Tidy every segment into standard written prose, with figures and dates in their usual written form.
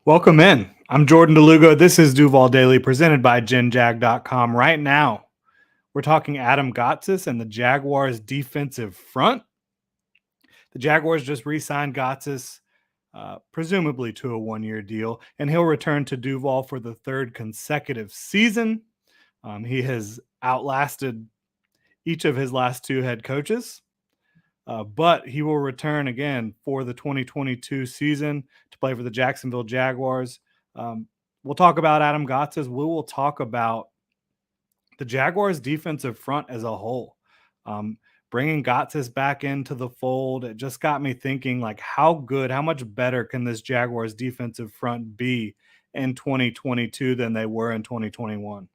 Welcome in. I'm Jordan DeLugo. This is Duval Daily presented by GenJag.com. Right now, we're talking Adam Gotsis and the Jaguars defensive front. The Jaguars just re-signed Gotsis, presumably to a one-year deal, and he'll return to Duval for the third consecutive season. He has outlasted each of his last two head coaches. But he will return again for the 2022 season to play for the Jacksonville Jaguars. We'll talk about Adam Gotsis. We will talk about the Jaguars' defensive front as a whole. Bringing Gotsis back into the fold, it just got me thinking, like, how much better can this Jaguars defensive front be in 2022 than they were in 2021?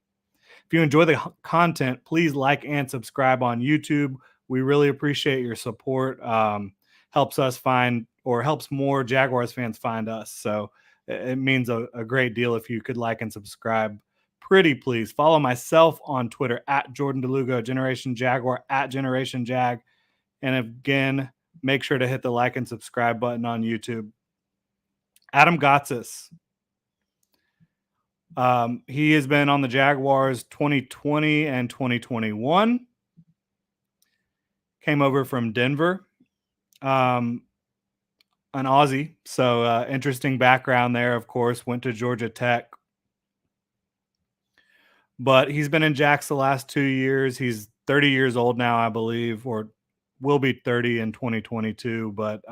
If you enjoy the content, please like and subscribe on YouTube. We really appreciate your support. Helps us find, or helps more Jaguars fans find us. So it means a great deal if you could like and subscribe. Pretty please. Follow myself on Twitter at Jordan DeLugo, Generation Jaguar at Generation Jag. And again, make sure to hit the like and subscribe button on YouTube. Adam Gotsis. He has been on the Jaguars 2020 and 2021. Came over from Denver, an Aussie. So interesting background there, of course. Went to Georgia Tech. But he's been in Jax the last 2 years. He's 30 years old now, I believe, or will be 30 in 2022. But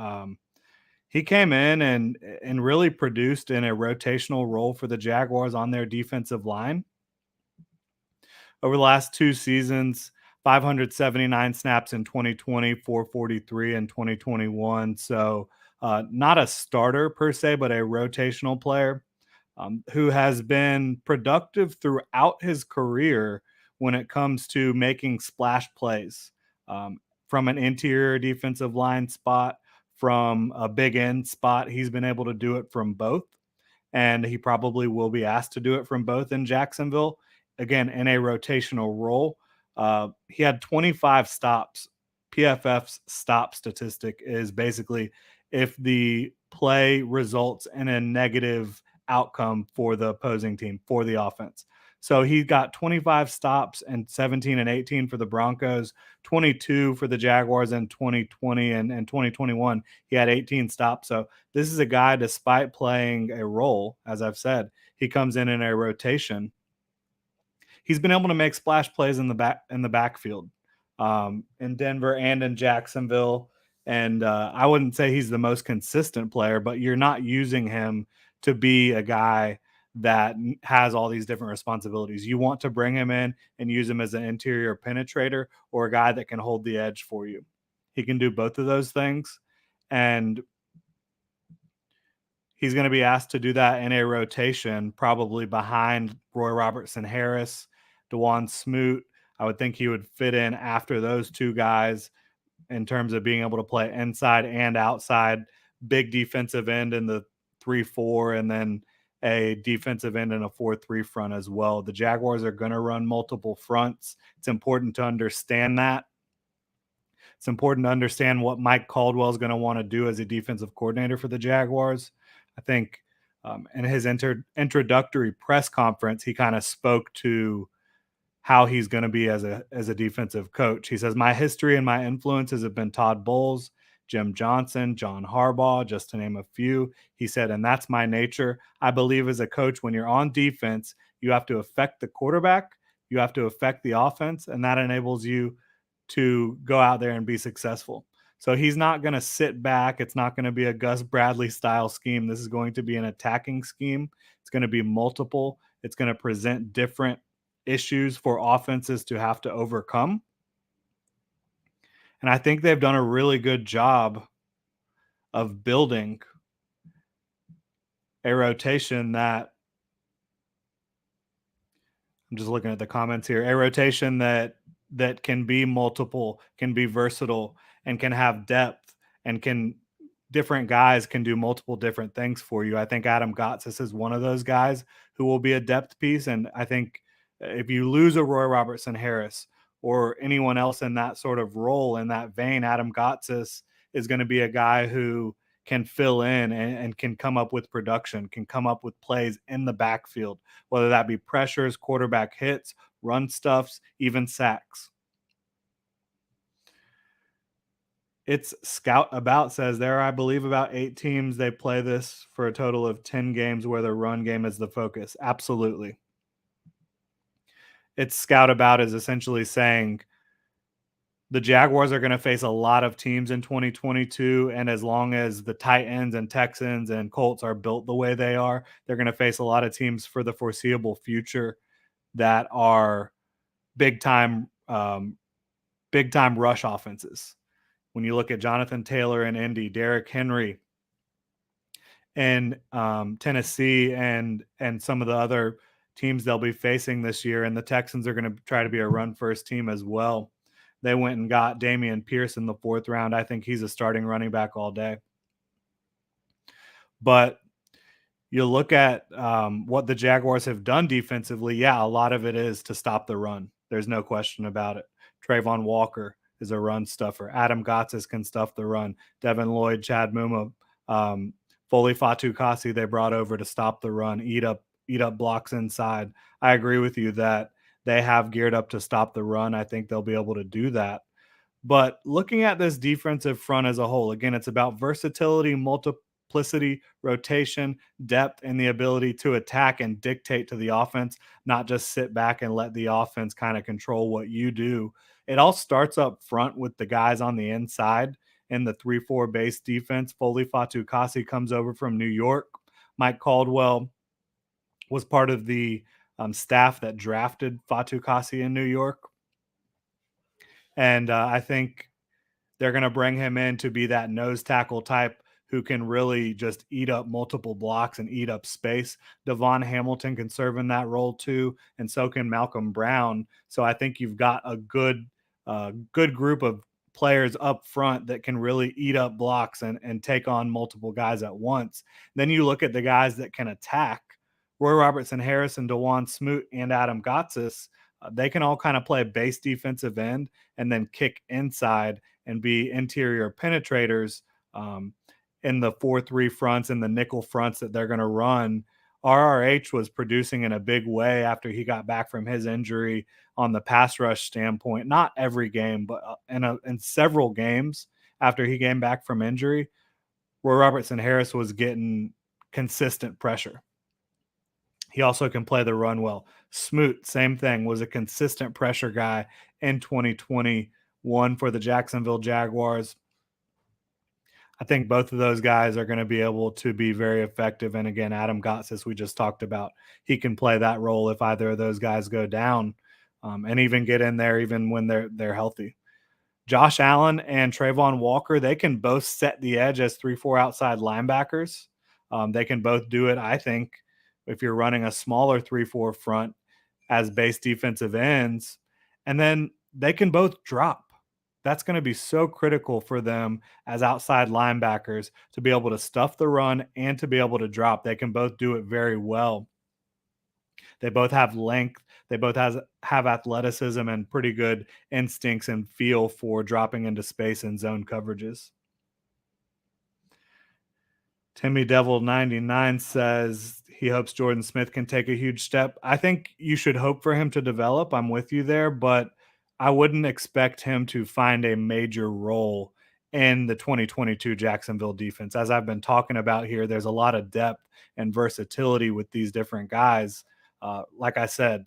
he came in and really produced in a rotational role for the Jaguars on their defensive line. Over the last two seasons, 579 snaps in 2020, 443 in 2021. So not a starter per se, but a rotational player who has been productive throughout his career when it comes to making splash plays from an interior defensive line spot, from a big end spot. He's been able to do it from both, and he probably will be asked to do it from both in Jacksonville, again, in a rotational role. He had 25 stops. PFF's stop statistic is basically if the play results in a negative outcome for the opposing team, for the offense. So he got 25 stops and 17 and 18 for the Broncos, 22 for the Jaguars in 2020 and 2021. He had 18 stops. So this is a guy, despite playing a role, as I've said, he comes in a rotation. He's been able to make splash plays in the backfield in Denver and in Jacksonville. And I wouldn't say he's the most consistent player, but you're not using him to be a guy that has all these different responsibilities. You want to bring him in and use him as an interior penetrator or a guy that can hold the edge for you. He can do both of those things. And he's going to be asked to do that in a rotation, probably behind Roy Robertson Harris, DeJuan Smoot. I would think he would fit in after those two guys in terms of being able to play inside and outside, big defensive end in the 3-4, and then a defensive end in a 4-3 front as well. The Jaguars are going to run multiple fronts. It's important to understand that. It's important to understand what Mike Caldwell is going to want to do as a defensive coordinator for the Jaguars. I think in his introductory press conference, he kind of spoke to how he's going to be as a defensive coach. He says, my history and my influences have been Todd Bowles, Jim Johnson, John Harbaugh, just to name a few. He said, and that's my nature. I believe as a coach, when you're on defense, you have to affect the quarterback, you have to affect the offense, and that enables you to go out there and be successful. So he's not going to sit back. It's not going to be a Gus Bradley style scheme. This is going to be an attacking scheme. It's going to be multiple. It's going to present different issues for offenses to have to overcome. And I think they've done a really good job of building a rotation that, I'm just looking at the comments here, a rotation that can be multiple, can be versatile, and can have depth, and different guys can do multiple different things for you. I think Adam Gotsis is one of those guys who will be a depth piece. And I think if you lose a Roy Robertson Harris or anyone else in that sort of role, in that vein, Adam Gotsis is going to be a guy who can fill in and can come up with production, can come up with plays in the backfield, whether that be pressures, quarterback hits, run stuffs, even sacks. It's Scout About says there are, I believe, about 8 teams. They play this for a total of 10 games where the run game is the focus. Absolutely. It's Scout About is essentially saying the Jaguars are going to face a lot of teams in 2022. And as long as the Titans and Texans and Colts are built the way they are, they're going to face a lot of teams for the foreseeable future that are big time, big time rush offenses. When you look at Jonathan Taylor in Indy, Derrick Henry in Tennessee, and some of the other teams they'll be facing this year, and the Texans are going to try to be a run first team as well. They went and got Dameon Pierce in the 4th round. I think he's a starting running back all day. But you look at what the Jaguars have done defensively. Yeah, a lot of it is to stop the run. There's no question about it. Trayvon Walker is a run stuffer. Adam Gotsis can stuff the run. Devin Lloyd, Chad Muma, Foley Fatukasi they brought over to stop the run, eat up blocks inside. I agree with you that they have geared up to stop the run. I think they'll be able to do that. But looking at this defensive front as a whole, again, it's about versatility, multiplicity, rotation, depth, and the ability to attack and dictate to the offense, not just sit back and let the offense kind of control what you do. It all starts up front with the guys on the inside in the 3-4 base defense. Foley Fatukasi comes over from New York. Mike Caldwell was part of the staff that drafted Fatukasi in New York. And I think they're going to bring him in to be that nose tackle type who can really just eat up multiple blocks and eat up space. Devon Hamilton can serve in that role too, and so can Malcolm Brown. So I think you've got a good group of players up front that can really eat up blocks and take on multiple guys at once. Then you look at the guys that can attack. Roy Robertson Harrison, DeJuan Smoot, and Adam Gotsis. They can all kind of play base defensive end and then kick inside and be interior penetrators in the 4-3 fronts and the nickel fronts that they're going to run. RRH was producing in a big way after he got back from his injury on the pass rush standpoint. Not every game, but in several games after he came back from injury, Roy Robertson Harris was getting consistent pressure. He also can play the run well. Smoot, same thing, was a consistent pressure guy in 2021 for the Jacksonville Jaguars. I think both of those guys are going to be able to be very effective. And again, Adam Gotsis, we just talked about, he can play that role if either of those guys go down, and even get in there even when they're healthy. Josh Allen and Trayvon Walker, they can both set the edge as 3-4 outside linebackers. They can both do it, I think, if you're running a smaller 3-4 front as base defensive ends. And then they can both drop. That's going to be so critical for them as outside linebackers to be able to stuff the run and to be able to drop. They can both do it very well. They both have length. They both have athleticism and pretty good instincts and feel for dropping into space and zone coverages. Timmy Devil 99 says he hopes Jordan Smith can take a huge step. I think you should hope for him to develop. I'm with you there, but I wouldn't expect him to find a major role in the 2022 Jacksonville defense. As I've been talking about here, there's a lot of depth and versatility with these different guys. Like I said,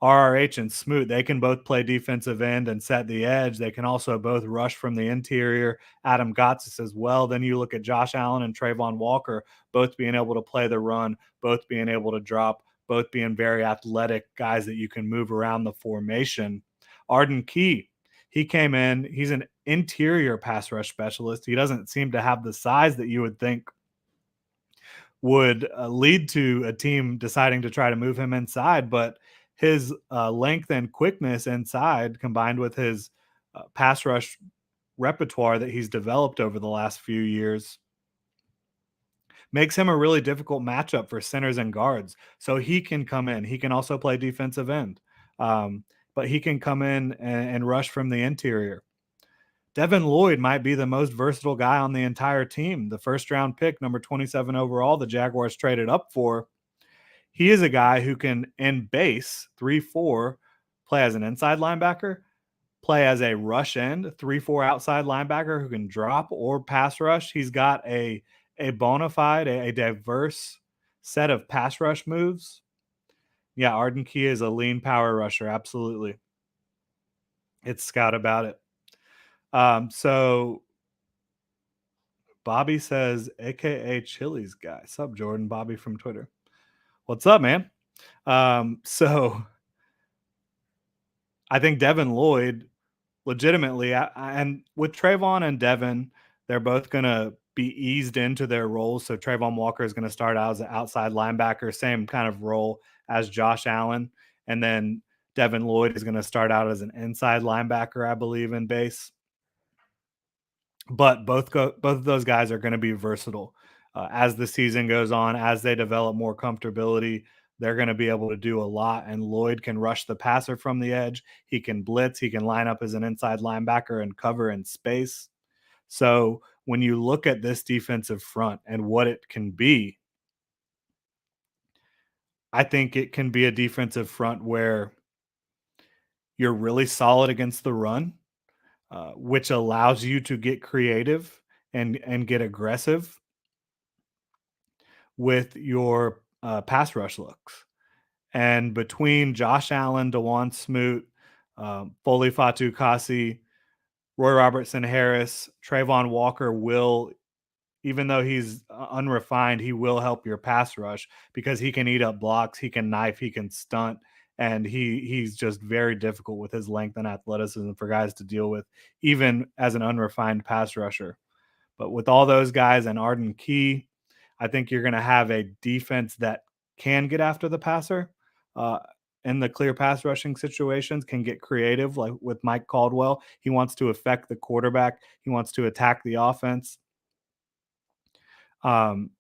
RRH and Smoot, they can both play defensive end and set the edge. They can also both rush from the interior. Adam Gotsis as well. Then you look at Josh Allen and Trayvon Walker, both being able to play the run, both being able to drop, both being very athletic guys that you can move around the formation. Arden Key, he came in. He's an interior pass rush specialist. He doesn't seem to have the size that you would think would lead to a team deciding to try to move him inside, but his length and quickness inside, combined with his pass rush repertoire that he's developed over the last few years, makes him a really difficult matchup for centers and guards. So he can come in. He can also play defensive end, but he can come in and rush from the interior. Devin Lloyd might be the most versatile guy on the entire team. The first round pick, number 27 overall, the Jaguars traded up for. He is a guy who can, in base 3-4, play as an inside linebacker, play as a rush end, 3-4 outside linebacker who can drop or pass rush. He's got a bona fide, a diverse set of pass rush moves. Yeah, Arden Key is a lean power rusher. Absolutely. It's scout about it. So Bobby says, AKA Chili's guy. Sup, Jordan? Bobby from Twitter. What's up, man? So I think Devin Lloyd legitimately, and with Trayvon and Devin, they're both going to be eased into their roles. So Trayvon Walker is going to start out as an outside linebacker, same kind of role as Josh Allen. And then Devin Lloyd is going to start out as an inside linebacker, I believe, in base. But both of those guys are going to be versatile as the season goes on, as they develop more comfortability. They're going to be able to do a lot, and Lloyd can rush the passer from the edge. He can blitz. He can line up as an inside linebacker and cover in space. So when you look at this defensive front and what it can be, I think it can be a defensive front where you're really solid against the run, which allows you to get creative and get aggressive with your pass rush looks. And between Josh Allen, Dewan Smoot, Foley Fatu Kasi, Roy Robertson Harris, Trayvon Walker will, even though he's unrefined, he will help your pass rush because he can eat up blocks, he can knife, he can stunt, and he's just very difficult with his length and athleticism for guys to deal with, even as an unrefined pass rusher. But with all those guys and Arden Key, I think you're going to have a defense that can get after the passer uh, in the clear pass rushing situations, can get creative, like with Mike Caldwell. He wants to affect the quarterback, he wants to attack the offense. Um,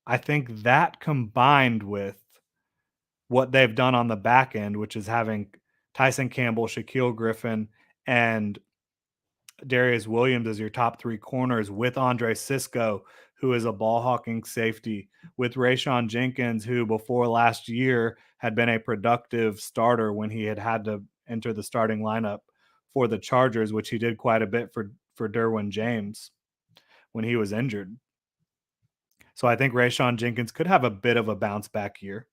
I think that combined with what they've done on the back end, which is having Tyson Campbell, Shaquille Griffin, and Darius Williams as your top three corners with Andre Sisco, who is a ball hawking safety, with Rayshawn Jenkins, who before last year had been a productive starter when he had to enter the starting lineup for the Chargers, which he did quite a bit for Derwin James when he was injured. So I think Rayshawn Jenkins could have a bit of a bounce back year.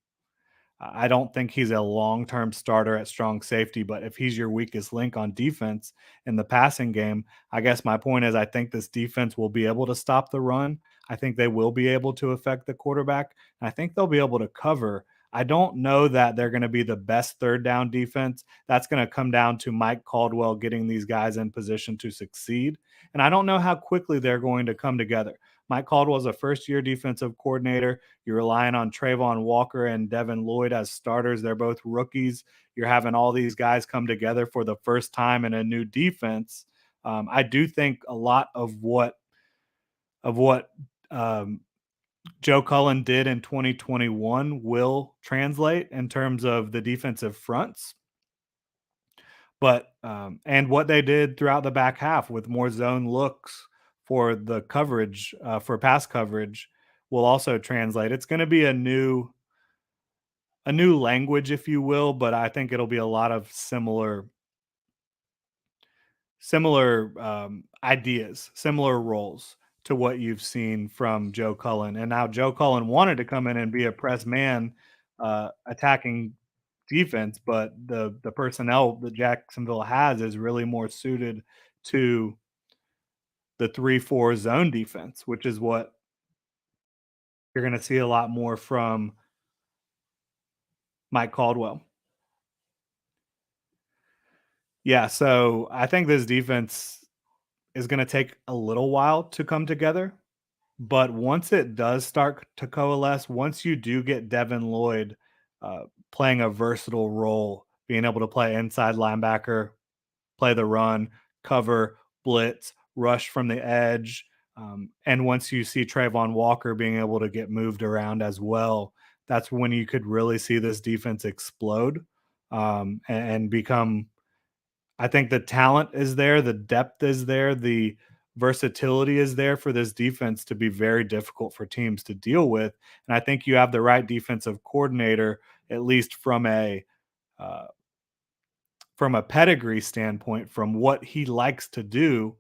I don't think he's a long-term starter at strong safety, but if he's your weakest link on defense in the passing game, I guess my point is I think this defense will be able to stop the run. I think they will be able to affect the quarterback. And I think they'll be able to cover. I don't know that they're going to be the best third down defense. That's going to come down to Mike Caldwell getting these guys in position to succeed. And I don't know how quickly they're going to come together. Mike Caldwell is a first-year defensive coordinator. You're relying on Trayvon Walker and Devin Lloyd as starters. They're both rookies. You're having all these guys come together for the first time in a new defense. I do think a lot of what um, Joe Cullen did in 2021 will translate in terms of the defensive fronts. But and what they did throughout the back half with more zone looks for the coverage for pass coverage will also translate. It's going to be a new language, if you will, but I think it'll be a lot of similar ideas, similar roles to what you've seen from Joe Cullen. And now Joe Cullen wanted to come in and be a press man attacking defense, but the personnel that Jacksonville has is really more suited to the 3-4 zone defense, which is what you're going to see a lot more from Mike Caldwell. Yeah, so I think this defense is going to take a little while to come together, but once it does start to coalesce, once you do get Devin Lloyd playing a versatile role, being able to play inside linebacker, play the run, cover, blitz, rush from the edge. And once you see Trayvon Walker being able to get moved around as well, that's when you could really see this defense explode and become, I think the talent is there, the depth is there, the versatility is there for this defense to be very difficult for teams to deal with. And I think you have the right defensive coordinator, at least uh, from a pedigree standpoint, from what he likes to do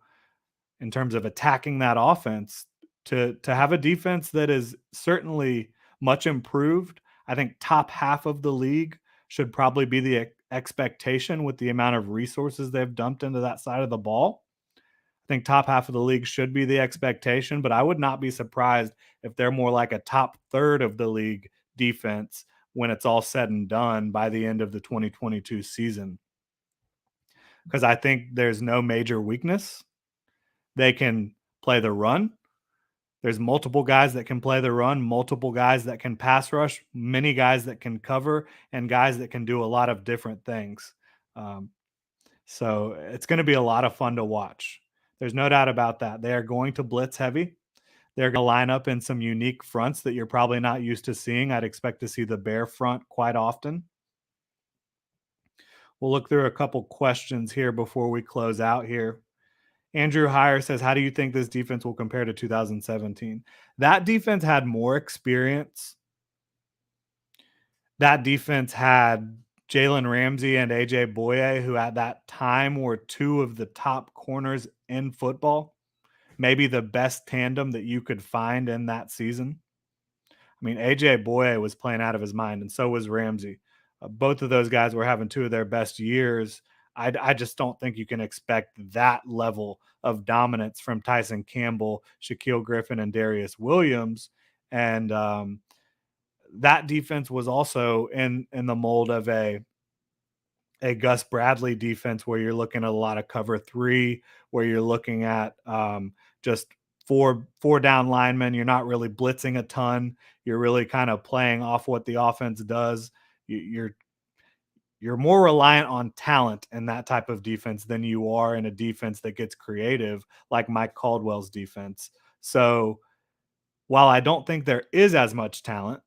in terms of attacking that offense, to have a defense that is certainly much improved. I think top half of the league should probably be the expectation with the amount of resources they've dumped into that side of the ball. I think top half of the league should be the expectation, but I would not be surprised if they're more like a top third of the league defense when it's all said and done by the end of the 2022 season. Because I think there's no major weakness. They can play the run. There's multiple guys that can play the run, multiple guys that can pass rush, many guys that can cover, and guys that can do a lot of different things. Um, so it's going to be a lot of fun to watch. There's no doubt about that. They are going to blitz heavy. They're going to line up in some unique fronts that you're probably not used to seeing. I'd expect to see the bear front quite often. We'll look through a couple questions here before we close out here. Andrew Heyer says, how do you think this defense will compare to 2017? That defense had more experience. That defense had Jalen Ramsey and AJ Boye, who at that time were two of the top corners in football, maybe the best tandem that you could find in that season. I mean, AJ Boye was playing out of his mind, and so was Ramsey. Both of those guys were having two of their best years. I just don't think you can expect that level of dominance from Tyson Campbell, Shaquille Griffin, and Darius Williams. And that defense was also in the mold of a Gus Bradley defense where you're looking at a lot of cover three, where you're looking at just four down linemen. You're not really blitzing a ton. You're really kind of playing off what the offense does. You're more reliant on talent in that type of defense than you are in a defense that gets creative like Mike Caldwell's defense. So while I don't think there is as much talent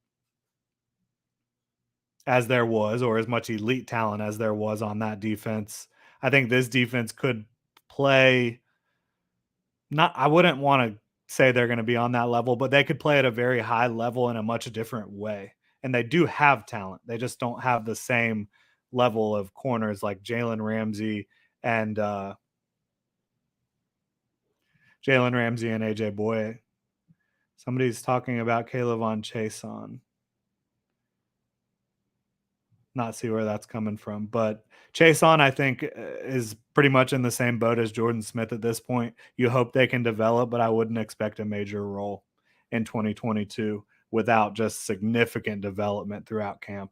as there was, or as much elite talent as there was on that defense, I think this defense could play not, I wouldn't want to say they're going to be on that level, but they could play at a very high level in a much different way. And they do have talent. They just don't have the same level of corners like Jalen Ramsey and AJ Boye. Somebody's talking about Caleb on Chason. Not see where that's coming from, but Chason, I think, is pretty much in the same boat as Jordan Smith at this point. You hope they can develop, but I wouldn't expect a major role in 2022 without just significant development throughout camp.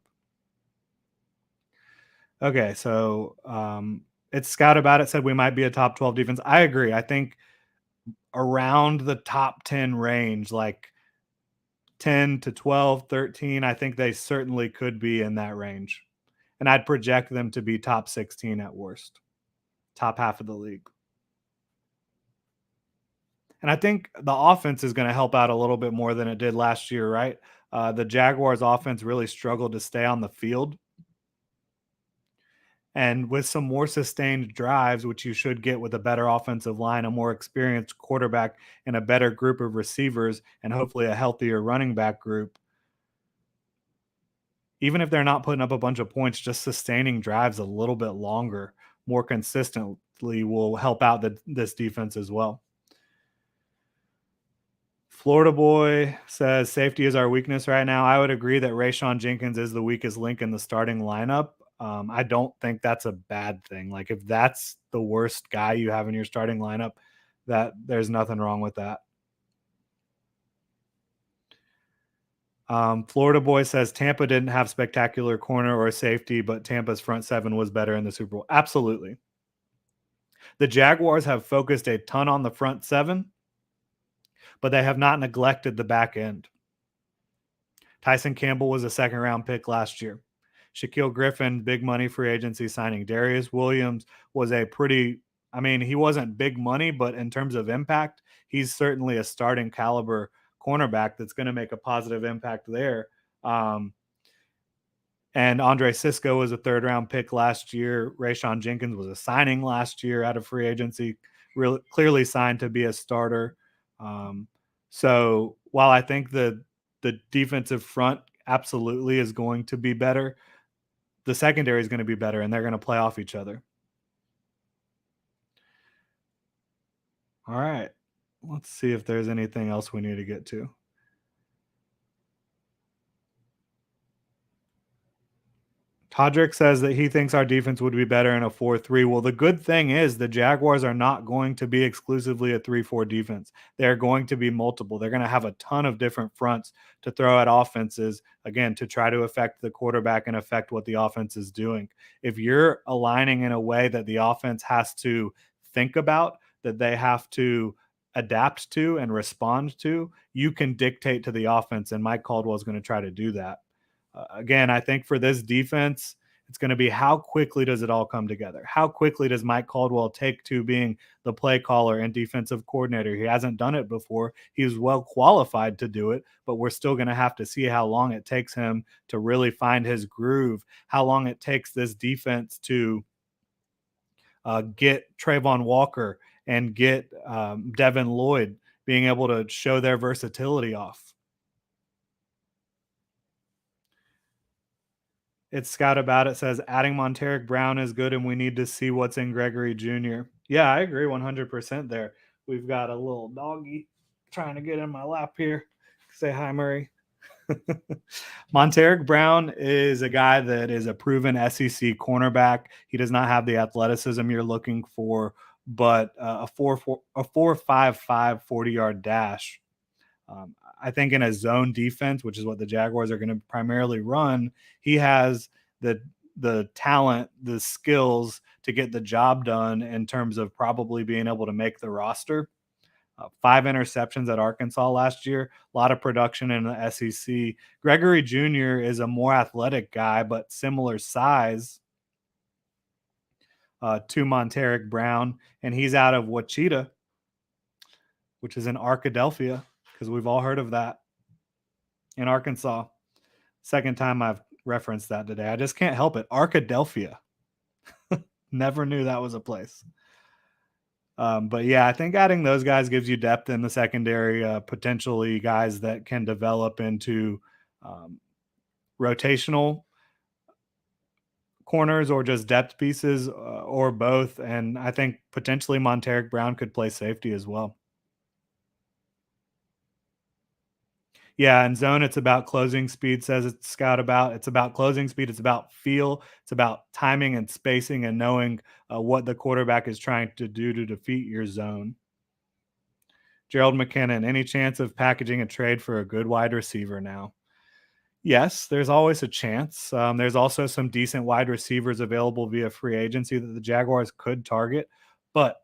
Okay, so it's Scout About It said we might be a top 12 defense. I agree. I think around the top 10 range, like 10 to 12, 13, I think they certainly could be in that range. And I'd project them to be top 16 at worst, top half of the league. And I think the offense is going to help out a little bit more than it did last year, right? The Jaguars offense really struggled to stay on the field. And with some more sustained drives, which you should get with a better offensive line, a more experienced quarterback, and a better group of receivers, and hopefully a healthier running back group, even if they're not putting up a bunch of points, just sustaining drives a little bit longer, more consistently will help out this defense as well. Florida Boy says safety is our weakness right now. I would agree that Rayshawn Jenkins is the weakest link in the starting lineup. I don't think that's a bad thing. Like if that's the worst guy you have in your starting lineup, that there's nothing wrong with that. Florida Boy says Tampa didn't have spectacular corner or safety, but Tampa's front seven was better in the Super Bowl. Absolutely. The Jaguars have focused a ton on the front seven, but they have not neglected the back end. Tyson Campbell was a second round pick last year. Shaquille Griffin, big money free agency signing. Darius Williams was he wasn't big money, but in terms of impact, he's certainly a starting caliber cornerback that's going to make a positive impact there. And Andre Cisco was a third round pick last year. Rayshawn Jenkins was a signing last year out of free agency, really clearly signed to be a starter. Um, so while I think the defensive front absolutely is going to be better, the secondary is going to be better, and they're going to play off each other. All right. Let's see if there's anything else we need to get to. Todrick says that he thinks our defense would be better in a 4-3. Well, the good thing is the Jaguars are not going to be exclusively a 3-4 defense. They're going to be multiple. They're going to have a ton of different fronts to throw at offenses, again, to try to affect the quarterback and affect what the offense is doing. If you're aligning in a way that the offense has to think about, that they have to adapt to and respond to, you can dictate to the offense. And Mike Caldwell is going to try to do that. Again, I think for this defense, it's going to be how quickly does it all come together? How quickly does Mike Caldwell take to being the play caller and defensive coordinator? He hasn't done it before. He's well qualified to do it, but we're still going to have to see how long it takes him to really find his groove, how long it takes this defense to get Trayvon Walker and get Devin Lloyd being able to show their versatility off. It's Scott About It says adding Monteric Brown is good, and we need to see what's in Gregory Jr. Yeah, I agree 100% there. We've got a little doggy trying to get in my lap here. Say hi, Murray. Monteric Brown is a guy that is a proven SEC cornerback. He does not have the athleticism you're looking for, but a 4.55 40-yard dash. I think in a zone defense, which is what the Jaguars are going to primarily run, he has the talent, the skills to get the job done in terms of probably being able to make the roster. 5 interceptions at Arkansas last year, a lot of production in the SEC. Gregory Jr. is a more athletic guy, but similar size to Monteric Brown, and he's out of Wichita, which is in Arkadelphia, because we've all heard of that in Arkansas. Second time I've referenced that today. I just can't help it. Arkadelphia. Never knew that was a place. But yeah, I think adding those guys gives you depth in the secondary, potentially guys that can develop into rotational corners or just depth pieces or both. And I think potentially Monteric Brown could play safety as well. Yeah, in zone, it's about closing speed, says it's Scout About. It's about closing speed. It's about feel. It's about timing and spacing and knowing what the quarterback is trying to do to defeat your zone. Gerald McKinnon, any chance of packaging a trade for a good wide receiver now? Yes, there's always a chance. There's also some decent wide receivers available via free agency that the Jaguars could target. But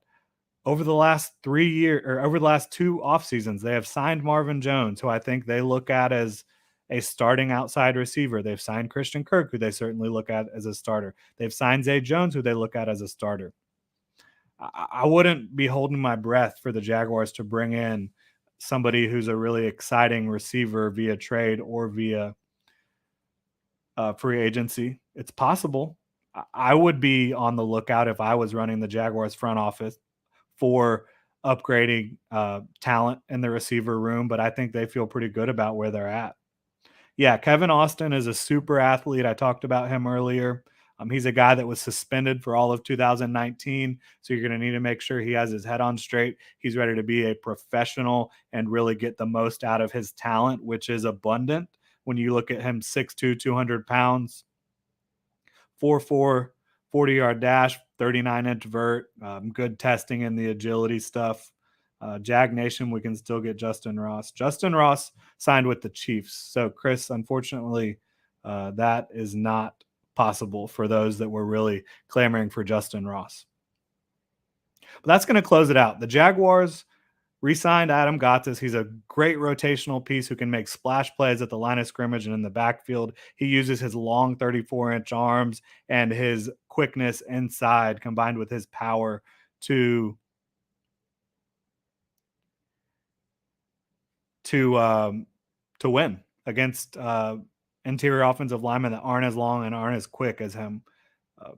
over the last 3 years or over the last 2 off seasons, they have signed Marvin Jones, who I think they look at as a starting outside receiver. They've signed Christian Kirk, who they certainly look at as a starter. They've signed Zay Jones, who they look at as a starter. I wouldn't be holding my breath for the Jaguars to bring in somebody who's a really exciting receiver via trade or via free agency. It's possible. I would be on the lookout if I was running the Jaguars front office for upgrading talent in the receiver room, but I think they feel pretty good about where they're at. Yeah, Kevin Austin is a super athlete. I talked about him earlier. He's a guy that was suspended for all of 2019, so you're going to need to make sure he has his head on straight. He's ready to be a professional and really get the most out of his talent, which is abundant. When you look at him, 6'2", 200 pounds, 4.4, 40-yard dash, 39-inch vert, good testing in the agility stuff. Jag Nation, we can still get Justin Ross. Justin Ross signed with the Chiefs. So, Chris, unfortunately, that is not possible for those that were really clamoring for Justin Ross. But that's going to close it out. The Jaguars re-signed Adam Gotsis. He's a great rotational piece who can make splash plays at the line of scrimmage and in the backfield. He uses his long 34-inch arms and his quickness inside combined with his power to win against interior offensive linemen that aren't as long and aren't as quick as him. Uh,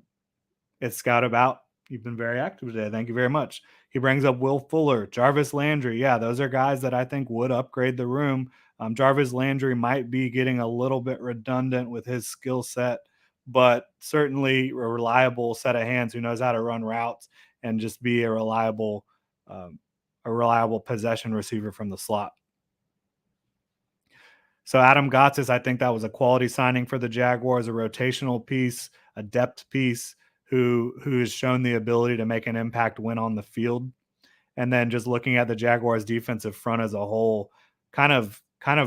it's Scout About. You've been very active today. Thank you very much. He brings up Will Fuller, Jarvis Landry. Yeah, those are guys that I think would upgrade the room. Jarvis Landry might be getting a little bit redundant with his skill set, but certainly a reliable set of hands who knows how to run routes and just be um, a reliable possession receiver from the slot. So Adam Gotsis, I think that was a quality signing for the Jaguars, a rotational piece, a depth piece who has shown the ability to make an impact when on the field. And then just looking at the Jaguars defensive front as a whole, kind of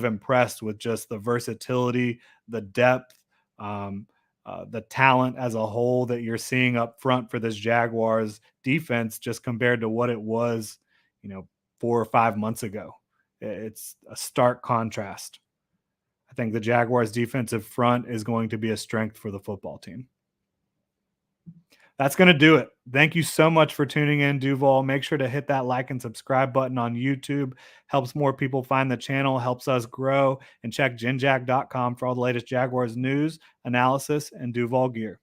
impressed with just the versatility, the depth, the talent as a whole that you're seeing up front for this Jaguars defense, just compared to what it was, 4 or 5 months ago. It's a stark contrast. I think the Jaguars defensive front is going to be a strength for the football team. That's going to do it. Thank you so much for tuning in, Duval. Make sure to hit that like and subscribe button on YouTube. Helps more people find the channel, helps us grow. And check genjag.com for all the latest Jaguars news, analysis, and Duval gear.